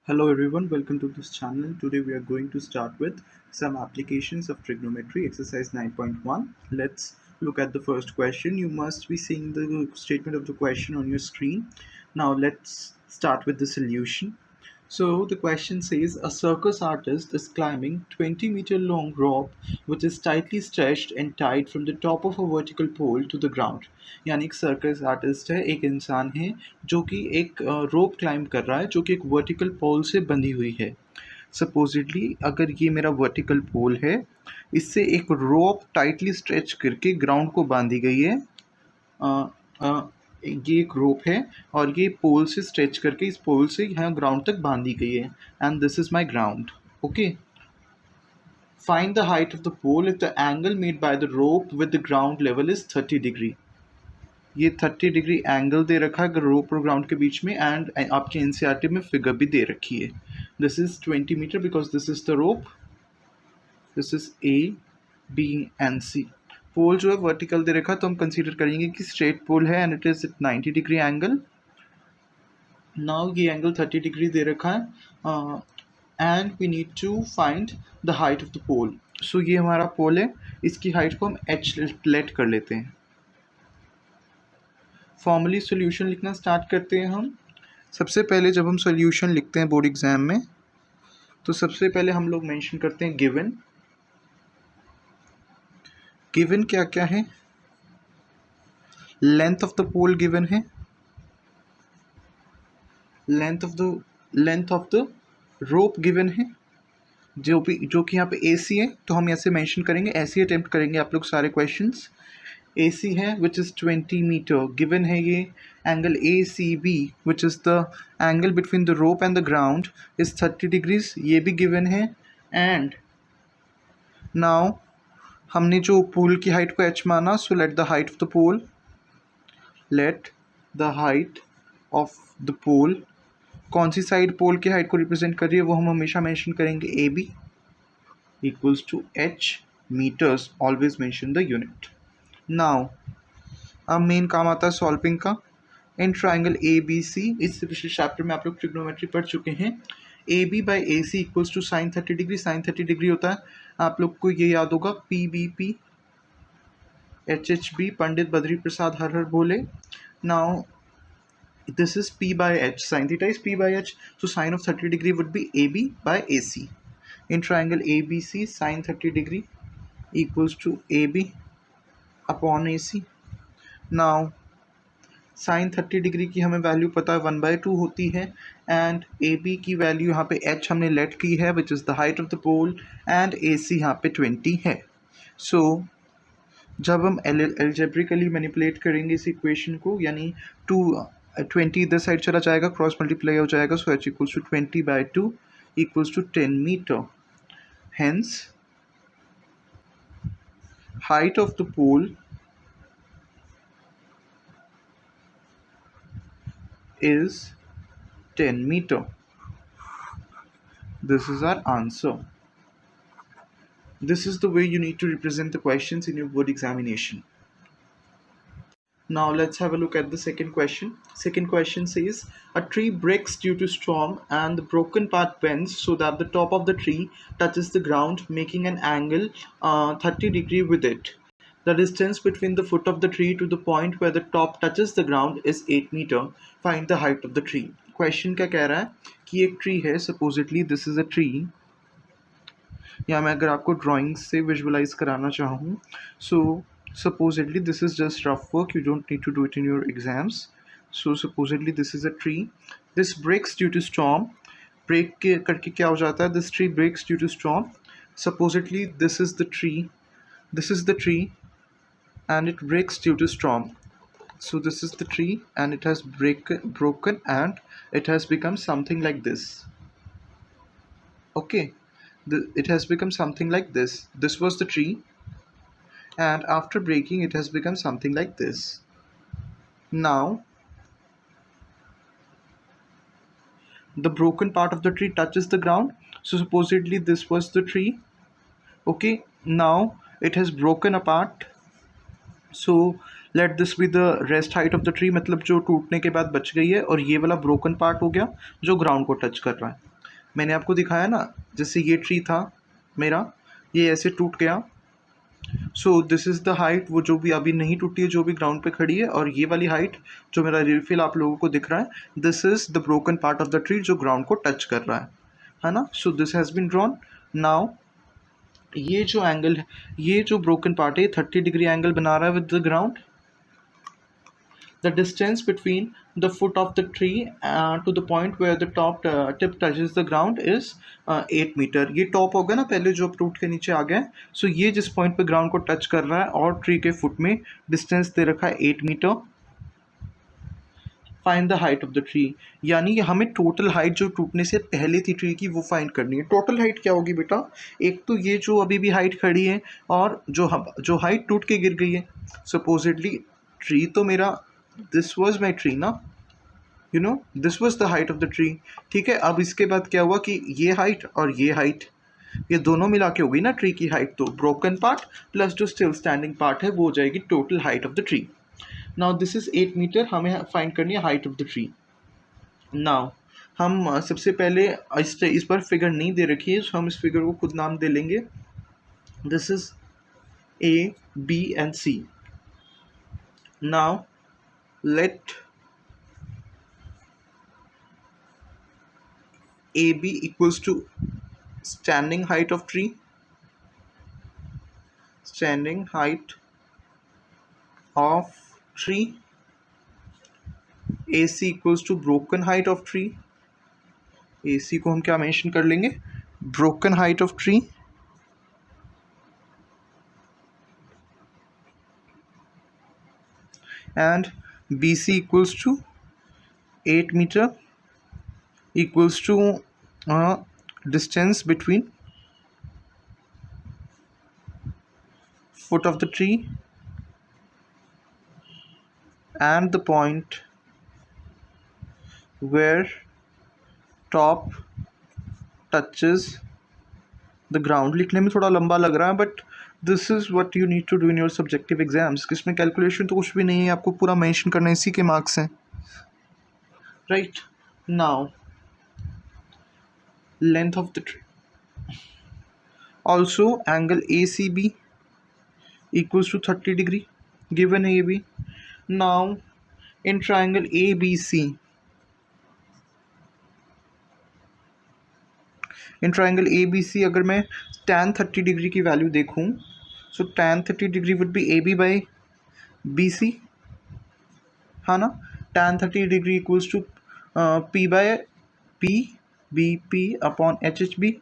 Hello everyone, welcome to this channel. Today we are going to start with some applications of trigonometry, exercise 9.1. Let's look at the first question. You must be seeing the statement of the question on your screen. Now let's start with the solution. So the question says a circus artist is climbing 20-meter long rope which is tightly stretched and tied from the top of a vertical pole to the ground. यानी एक circus artist है, एक इंसान है जो कि एक रोप climb कर रहा है जो कि एक वर्टिकल पोल से बंधी हुई है. सपोजिटली अगर ये मेरा वर्टिकल पोल है, इससे एक रोप टाइटली स्ट्रेच करके ग्राउंड को बांधी गई है. ये एक रोप है और ये पोल से स्ट्रेच करके इस पोल से यहाँ ग्राउंड तक बांधी गई है. And this is my ground. Okay, find the height of the pole if the angle made by the rope with the ground level is 30 degree. ये 30 डिग्री एंगल दे रखा है रोप और ग्राउंड के बीच में. एंड आपके एनसीईआरटी में फिगर भी दे रखी है. This is 20 metre because this is the rope. This is A, B and C. Pole जो है वर्टिकल दे रखा है तो हम कंसीडर करेंगे कि स्ट्रेट पोल है and it is 90 degree angle. Now ये एंगल 30 डिग्री दे रखा है and we need to find the height of the pole. So ये हमारा पोल है, इसकी हाइट को हम एच लेट कर लेते हैं. फॉर्मली सॉल्यूशन लिखना स्टार्ट करते हैं हम. सबसे पहले जब हम सॉल्यूशन लिखते हैं बोर्ड एग्जाम में तो सबसे पहले हम लोग मेंशन करते हैं गिवन. गिवन क्या क्या है? Length of the pole given है. Length of the rope given है, जो कि यहाँ पे AC है तो हम ऐसे मेंशन करेंगे. ऐसे अटेम्प्ट करेंगे आप लोग सारे क्वेश्चंस. AC है विच इज़ 20 मीटर. गिवन है ये angle ACB which is the angle between the rope and the ground is 30 degrees. ये भी गिवन है. एंड नाउ हमने जो पोल की हाइट को h माना, so let the height of the pole, let the height of the pole, कौन सी साइड पोल की हाइट को रिप्रेजेंट कर रही है वो हम हमेशा मेंशन करेंगे. AB equals to h meters. Always mention the unit. Now अब मेन काम आता है सॉल्विंग का. इन ट्राइंगल ABC, इससे पिछले चैप्टर में आप लोग ट्रिग्नोमेट्री पढ़ चुके हैं. AB by AC equals to sine 30 degree. Sine 30 degree होता है, आप लोग को ये याद होगा, PBP HHB, पंडित बद्री प्रसाद हर हर बोले. Now this is P by H. Sin theta is P by H. So sine of 30 degree would be AB by AC. In triangle ABC, sin 30 degree equals to AB upon AC. Now sin 30 degree की हमें value पता है 1/2 होती है. And AB की value यहाँ पे H हमने लेट की है which is the height of the pole. And AC यहाँ पे 20 है. सो जब हम एल्जेब्रिकली मैनिपुलेट करेंगे इस इक्वेशन को, यानी 20 इधर साइड चला जाएगा, क्रॉस मल्टीप्लाई हो जाएगा. So H equals to 20/2 equals to 10 meter. Hence height of the pole is 10 meter. This is our answer. This is the way you need to represent the questions in your board examination. Now let's have a look at the second question. Second question says a tree breaks due to storm and the broken part bends so that the top of the tree touches the ground, making an angle 30 degree with it. The distance between the foot of the tree to the point where the top touches the ground is 8 meter. Find the height of the tree. Question क्या कह रहा है कि एक tree है. Supposedly this is a tree. या मैं अगर आपको ड्राइंग से विजुअलाइज कराना चाहूँ, so supposedly this is just rough work. You don't need to do it in your exams. So supposedly this is a tree. This breaks due to storm. Break करके क्या हो जाता है? This tree breaks due to storm. Supposedly this is the tree. This is the tree. And it breaks due to storm. So this is the tree and it has broken and it has become something like this. Okay, it has become something like this. This was the tree and after breaking it has become something like this. Now the broken part of the tree touches the ground. So supposedly this was the tree. Okay, now it has broken apart. So let this be the rest height of the tree, मतलब जो टूटने के बाद बच गई है, और ये वाला ब्रोकन पार्ट हो गया जो ग्राउंड को टच कर रहा है. मैंने आपको दिखाया ना, जैसे ये ट्री था मेरा, ये ऐसे टूट गया। So this is the height, वो जो भी अभी नहीं टूटी है, जो भी ग्राउंड पे खड़ी है, और ये वाली हाइट जो मेरा रिफिल आप लोगों को दिख रहा है, this is the broken part of the tree जो ग्राउंड को टच कर रहा है ना। So this has been drawn. Now ये जो एंगल है, ये जो ब्रोकन पार्ट है, 30 डिग्री एंगल बना रहा है with the ground. The distance between the foot of the tree to the point where the top tip touches the ground is 8 meter. ये टॉप होगा ना पहले जो टूट के नीचे आ गया है, सो ये जिस पॉइंट पे ग्राउंड को टच कर रहा है और ट्री के फुट में डिस्टेंस दे रखा है 8 meter. Find the height of the tree, यानी कि हमें टोटल हाइट जो टूटने से पहले थी ट्री की वो फाइंड करनी है। टोटल हाइट क्या होगी बेटा, एक तो ये जो अभी भी हाइट खड़ी है और जो हाइट टूट के गिर गई है। सपोजिटली ट्री तो मेरा, दिस वॉज माई ट्री ना, you know this was the height of the tree. ठीक है, अब इसके बाद क्या हुआ कि ये हाइट और ये हाइट, ये दोनों मिला के हो गई ना ट्री की हाइट। तो ब्रोकन पार्ट प्लस जो स्टिल स्टैंडिंग पार्ट है वो हो जाएगी total height of the tree. Now this is 8 meter, हमें फाइंड करनी है height of the tree. Now हम सबसे पहले इस पर फिगर नहीं दे रखी है, तो हम इस फिगर को खुद नाम दे लेंगे। This is A B and C. Now let AB equals to standing height of tree, standing height of tree, AC equals to broken height of tree, AC को हम क्या मेंशन कर लेंगे, broken height of tree, and BC equals to 8 meter equals to distance between foot of the tree and the point where top touches the ground। लिखने में थोड़ा लंबा लग रहा है, but this is what you need to do in your subjective exams. इसमें calculation तो कुछ भी नहीं है, आपको पूरा मेंशन करना है, इसी के मार्क्स हैं। Right, now length of the tree, also angle ACB equals to 30 degree given AB। now in triangle ABC, in triangle ABC अगर मैं tan 30 डिग्री की वैल्यू देखूं, सो tan 30 degree would be AB by BC, हाँ ना। tan 30 degree equals to P by P, BP upon HHB।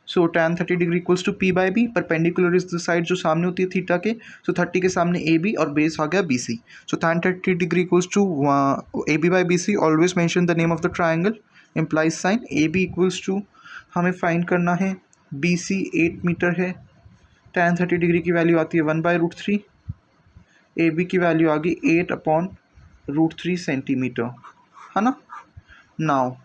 सो tan 30 degree equals to P by B, perpendicular is the side जो सामने होती है थीटा के। सो 30 के सामने AB और बेस आ गया BC। सो tan 30 degree equals to AB by BC। Always mention the name of the triangle, implies sine. AB equals to, हमें फाइंड करना है, BC 8 मीटर है, tan 30 डिग्री की वैल्यू आती है 1/√3, AB की वैल्यू आ गई 8/√3 सेंटीमीटर, है ना। नाउ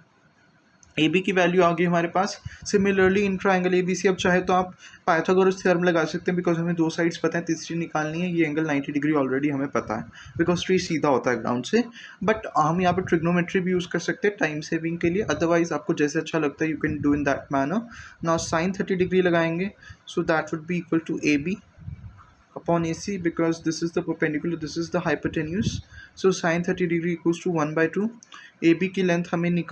AB की वैल्यू आ गई हमारे पास। सिमिलरली इन ट्राइंगल ABC, अब चाहे तो आप पाइथागोरस थ्योरम लगा सकते हैं, बिकॉज हमें दो साइड्स पता है, तीसरी निकालनी है। ये एंगल 90 डिग्री ऑलरेडी हमें पता है, बिकॉज ट्री सीधा होता है ग्राउंड से। बट हम यहाँ पर ट्रिग्नोमेट्री भी यूज़ कर सकते हैं टाइम सेविंग के लिए, अदरवाइज आपको जैसे अच्छा लगता है you can do in that manner. Now sine 30 degree लगाएंगे, so that would be equal to AB upon AC, because this is the perpendicular, this is the hypotenuse। so sin 30 degree equals to 1/2। AB की length हमें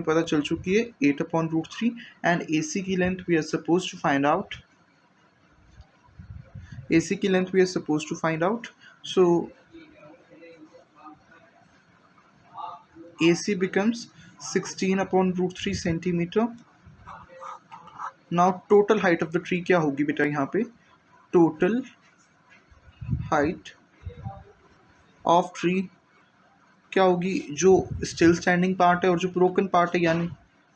पता चल चुकी है 8/√3, and AC की length we are supposed to find out, AC की length we are supposed to find out। so AC becomes 16/√3 centimeter। now total height of the tree क्या होगी बेटा, यहाँ पे टोटल हाइट ऑफ ट्री क्या होगी, जो स्टिल स्टैंडिंग पार्ट है और जो ब्रोकन पार्ट है, यानी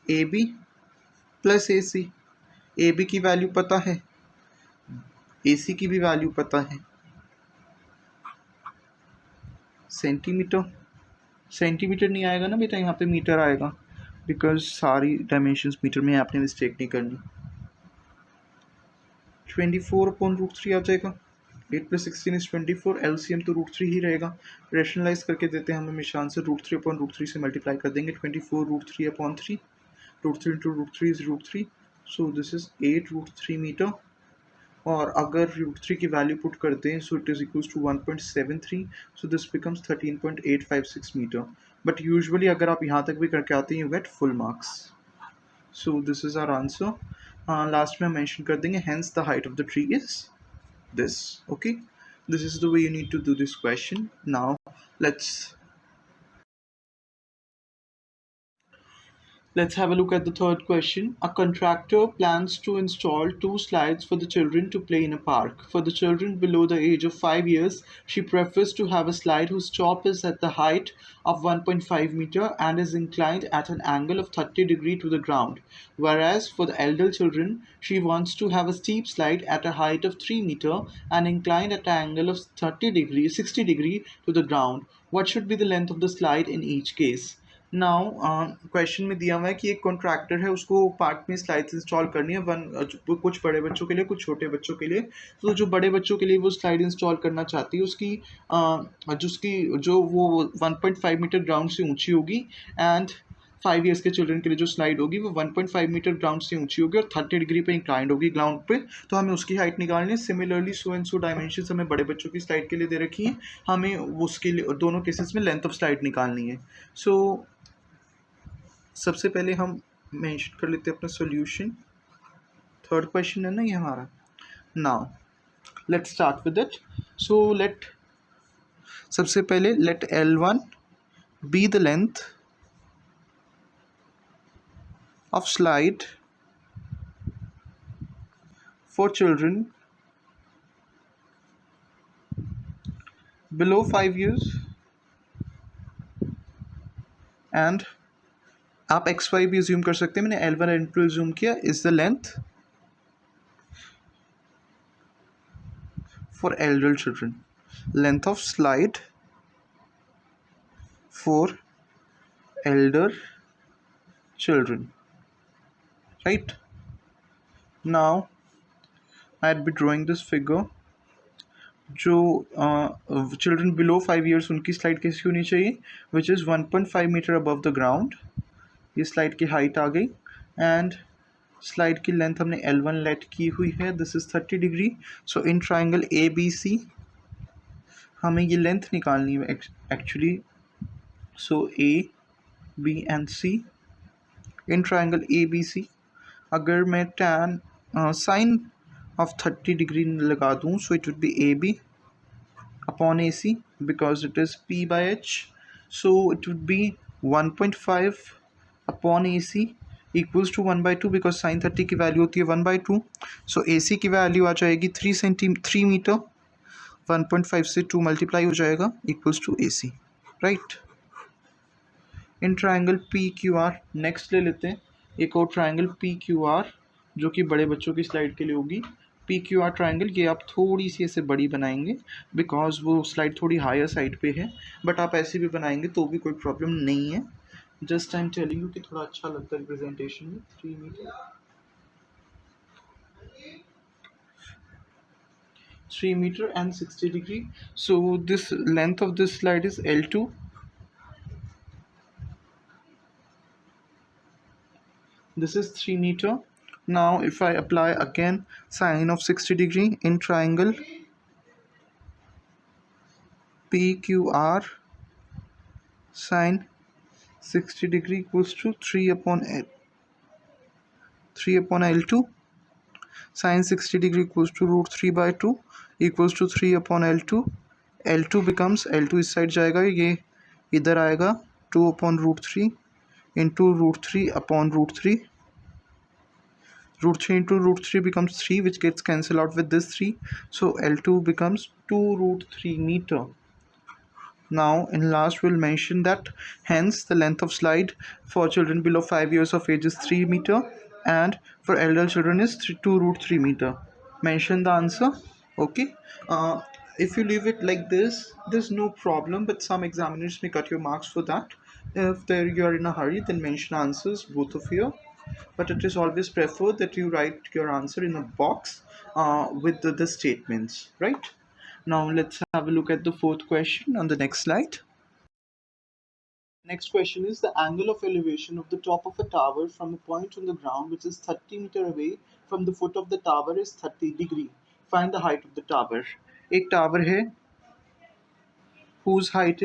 AB प्लस AC। AB की वैल्यू पता है, AC की भी वैल्यू पता है, सेंटीमीटर नहीं आएगा ना बेटा, यहाँ पे मीटर आएगा, बिकॉज सारी डायमेंशंस मीटर में, आपने मिस्टेक नहीं करनी। 24/√3 आ जाएगा। 8 + 16 is 24, LCM तो √3 ही रहेगा। रेशनलाइज करके देते हैं हम हमेशा आंसर, √3/√3 से मल्टीप्लाई कर देंगे, 24√3/3 root 3 into root 3 is root 3, so this is 8 root 3 meter. और अगर रूट 3 की वैल्यू पुट करते हैं, so it is equals to 1.73, so this becomes 13.856 meter. But usually अगर आप यहाँ तक भी करके आते हैं, you get full marks. So this is our answer. Last में हम मेंशन कर देंगे, hence the height of the tree is this. Okay, this is the way you need to do this question. Now let's have a look at the third question. A contractor plans to install 2 slides for the children to play in a park. For the children below the age of 5 years, she prefers to have a slide whose top is at the height of 1.5 meter and is inclined at an angle of 30 degree to the ground. Whereas for the elder children, she wants to have a steep slide at a height of 3 meter and inclined at an angle of 60 degree to the ground. What should be the length of the slide in each case? Now question में दिया हुआ है कि एक contractor है, उसको park में slides install करनी है, कुछ बड़े बच्चों के लिए, कुछ छोटे बच्चों के लिए. तो जो बड़े बच्चों के लिए वो स्लाइड इंस्टॉल करना चाहती है, जो वो 1.5 मीटर ग्राउंड से ऊंची होगी, एंड 5 ईयर्स के चिल्ड्रन के लिए जो स्लाइड होगी वो 1.5 मीटर ग्राउंड से ऊंची होगी और 30 डिग्री पे इंक्लाइंड होगी ग्राउंड पे. तो हमें उसकी हाइट निकालनी है. Similarly so and so dimension हमें बड़े बच्चों की स्लाइड के लिए दे रखी है, हमें उसके लिए दोनों केसेस में लेंथ ऑफ स्लाइड निकालनी है. सो सबसे पहले हम मेंशन कर लेते हैं अपना सॉल्यूशन. थर्ड क्वेश्चन है ना ये हमारा. Now let's start with it. So सबसे पहले let L1 be the length of slide for children below 5 years and आप XY भी एज्यूम कर सकते हैं. मैंने L1 L2 एज्यूम किया. Is the length for elder children. Length of slide for elder children. Right? Now I'd be drawing this figure. जो children below 5 years उनकी slide कैसी होनी चाहिए, which is 1.5 meter above the ground. ये slide की height आ गई and slide की लेंथ हमने L1 लेट की हुई है. This is 30 degree. So in triangle ABC हमें ये लेंथ निकालनी है actually. So A, B and C. In triangle ABC अगर मैं tan साइन of 30 degree लगा दूँ, so it would be AB upon AC because it is P by H. So it would be 1.5 upon AC equals to 1/2 because sin 30 की value होती है 1/2. So AC की value आ जाएगी 3 metre. 1.5 से 2 multiply हो जाएगा equals to AC. Right. In triangle PQR next ले लेते हैं. एक और ट्राइंगल PQR जो कि बड़े बच्चों की स्लाइड के लिए होगी. PQR ट्राइंगल ये आप थोड़ी सी ऐसे बड़ी बनाएंगे बिकॉज वो स्लाइड थोड़ी हायर साइड पे है, बट आप ऐसे भी बनाएंगे तो भी कोई प्रॉब्लम नहीं है. Just I am telling you कि थोड़ा अच्छा लगता है प्रेजेंटेशन में. 3 meter and 60 degree. So this length of this slide is L2. This is 3 meter. Now if I apply again sine of 60 degree in triangle PQR, sine 60 degree equals to 3 upon L2. Sine 60 degree equals to root 3 by 2 equals to 3 upon L2. L2 becomes L2 इस side जाएगा, ये इधर आएगा 2 upon root 3 into root 3 upon root 3. Root 3 into root 3 becomes 3, which gets cancelled out with this 3. So L2 becomes 2 root 3 meter. Now in last we'll mention that hence the length of slide for children below 5 years of age is 3 meter and for elder children is 2 root 3 meter. Mention the answer. Okay. If you leave it like this, there's no problem, but some examiners may cut your marks for that. If you are in a hurry, then mention answers both of you. But it is always preferred that you write your answer in a box with the statements, right? Now let's have a look at the fourth question on the next slide. Next question is the angle of elevation of the top of a tower from a point on the ground which is 30 meter away from the foot of the tower is 30 degree. Find the height of the tower. एक tower है whose height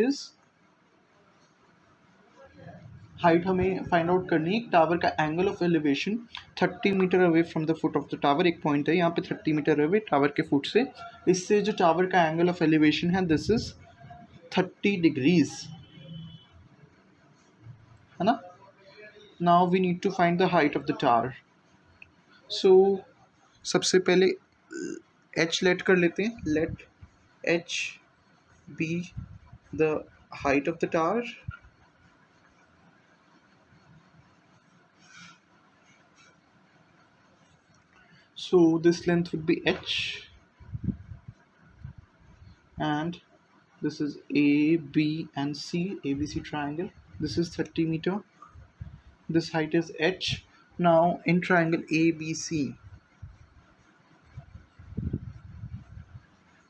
हमें find out करनी है. Tower का angle of elevation 30 metre away from the foot of the tower. एक point है यहाँ पे 30 मीटर अवे टावर के फुट से. इससे जो टावर का एंगल ऑफ एलिवेशन है दिस इज 30 डिग्रीज, है ना. Now we need to find the height of the tower. So सबसे पहले एच लेट कर लेते हैं. Let H be the height of the tower. So this length would be h, and this is A, B and C, ABC triangle. This is 30 meter. This height is h. Now in triangle ABC,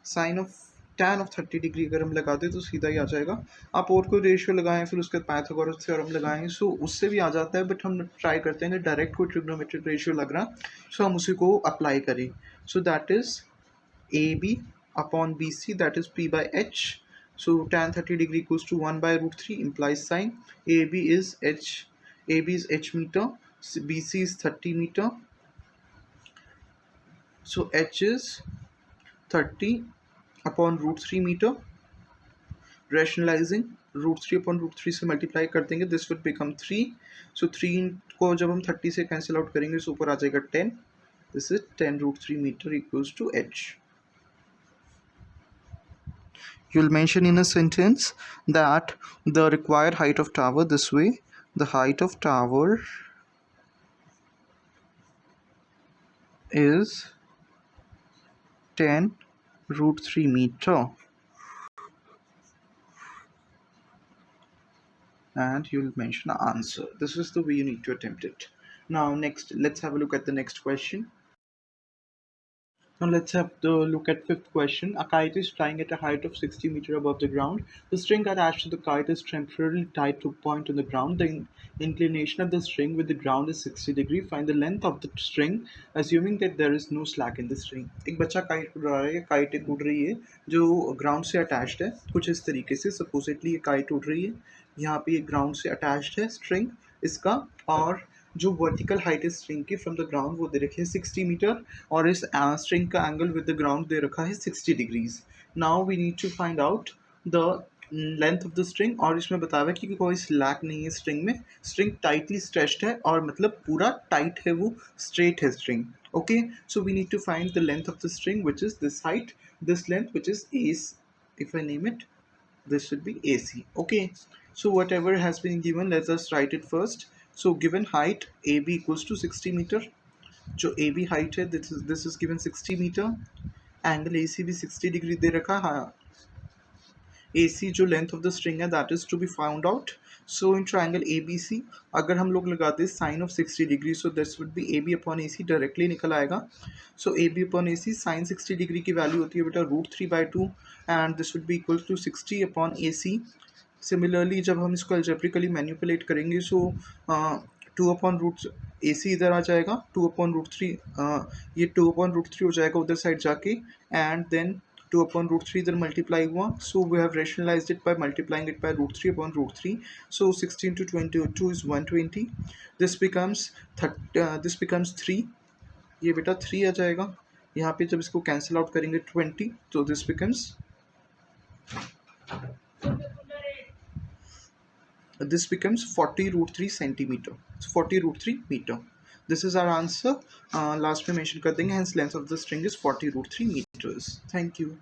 sine of tan of 30 degree अगर हम लगाते तो सीधा ही आ जाएगा. आप और कोई ratio लगाएं फिर उसके बाद पाइथागोरस थ्योरम लगाएं सो उससे भी आ जाता है, बट हम ट्राई करते हैं कि डायरेक्ट कोई ट्रिग्नोमेट्रिक रेशियो लग रहा सो हम उसी को अप्लाई करें. So that is A B upon B C, that is p by h. So tan 30 degree equals to 1 by root 3 implies sin AB is h meter, BC is 30 meter. So h is 30 upon root 3 meter. Rationalizing root 3 upon root 3 से multiply कर देंगे, this would become 3. सो 3 को जब हम 30 से cancel out करेंगे तो ऊपर आ जाएगा 10. This is 10 root 3 meter equals to h. You'll mention in a sentence that the required height of tower this way. The height of tower is 10 root 3 meter. And you'll mention an answer. This is the way you need to attempt it. Now next, let's have a look at the next question. Now let's have the look at fifth question. A kite is flying at a height of 60 meter above the ground. The string attached to the kite is temporarily tied to a point on the ground. The inclination of the string with the ground is 60 degree. Find the length of the string assuming that there is no slack in the string. एक बच्चा kite उड़ रहा है, kite एक उड़ रही है जो ग्राउंड से अटैच्ड है कुछ इस तरीके से. सपोजिटली ये काइट उड़ रही है, यहाँ पे ये ग्राउंड से अटैच्ड है स्ट्रिंग इसका, और जो वर्टिकल हाइट है स्ट्रिंग की फ्रॉम द ग्राउंड वो दे रखी है 60 मीटर, और इस स्ट्रिंग का एंगल विद द ग्राउंड दे रखा है 60 degrees. Now we need to find out the length of the string. और इसमें बताया हुआ है कि कोई स्लैक नहीं है स्ट्रिंग में, स्ट्रिंग टाइटली स्ट्रेच्ड है और मतलब पूरा टाइट है, वो स्ट्रेट है string. Okay, so we need to find the length of the string which is this height, this length which is S. If I name it, this should be AC. Okay, so whatever has been given, let's just write it first. So given height AB equals to 60 meter. जो AB height है this is given 60 meter. Angle AC भी 60 degree दे रखा है. AC जो length of the string है that is to be found out. So in triangle ABC अगर हम लोग लगाते हैं sin of 60 degree, so this would be AB upon AC, directly निकल आएगा. So AB upon AC sin 60 degree की value होती है बेटा √3/2 and this would be equal to 60 upon AC. Similarly जब हम इसको अल्जेब्रिकली मैनिपुलेट करेंगे सो 2 अपॉन रूट AC इधर आ जाएगा, 2 अपॉन √3 ये 2 अपॉन √3 हो जाएगा उधर साइड जाके, एंड देन 2 upon √3 इधर मल्टीप्लाई हुआ. So we have rationalised it by multiplying it by √3 upon √3. So 60 into 22 is 120. This becomes 3. ये बेटा 3 आ जाएगा. यहाँ पे जब इसको कैंसिल आउट करेंगे 20, तो this becomes this becomes 40 √3 centimeter. It's 40 √3 meter. This is our answer. Last में mention कर देंगे, hence length of the string is 40 √3 meters. Thank you.